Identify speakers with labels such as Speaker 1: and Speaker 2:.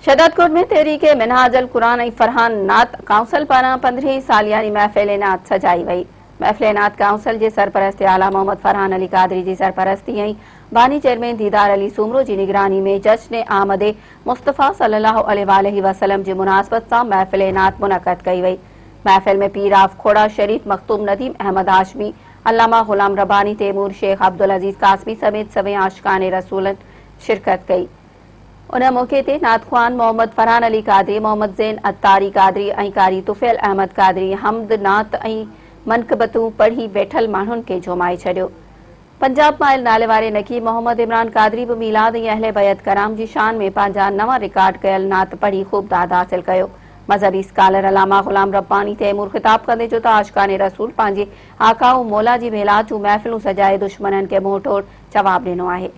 Speaker 1: शहदादकोट में तहरीक मिनहाजुल कुरान ऐं फरहान नात काउंसिल पारां 15 सालियानी महफ़िल नात सजाई वई। महफ़िल नात काउंसिल के सरपरस्त आला मोहम्मद फरहान अली कादरी की सरपरस्ती ऐं बानी चेयरमैन दीदार अली सूमरो की निगरानी में जश्न आमद मुस्तफ़ा सल्लल्लाहु अलैहि वसल्लम की मुनासबत से महफ़िल नात मुनक़द कई वई। महफ़िल में पीर आफ खोड़ा शरीफ मखतूम नदीम अहमद हाशमी, अल्लामा गुलाम रब्बानी, तैमूर शेख अब्दुल अजीज कासमी समेत सवे आशिकान रसूल शिरकत कई। उन मौके ते नातख़्वान मोहम्मद फरहान अली कादरी, मोहम्मद ज़ैन अत्तारी कादरी ऐं कारी तुफ़ैल अहमद कादरी हमद नात ऐं मनक़बतूं पढ़ी वेठल माण्हुनि खे झुमाए छॾियो। पंजाब माइल नाले वारे नकीब मोहम्मद इमरान कादरी भी मीलाद ऐं अहले बैत कराम जी शान में पंहिंजा नवां रिकॉर्ड कयल नात पढ़ी ख़ूब दाद हासिल कयो। मज़हबी स्कॉलर अल्लामा गुलाम रब्बानी तैमूर ख़िताब कंदे जो त आशिकान रसूल पंहिंजे आका मौला जी मेलाद जूं महफ़िलूं सजाए दुश्मननि खे मुंहुं तोड़ जवाब ॾिनो आहे।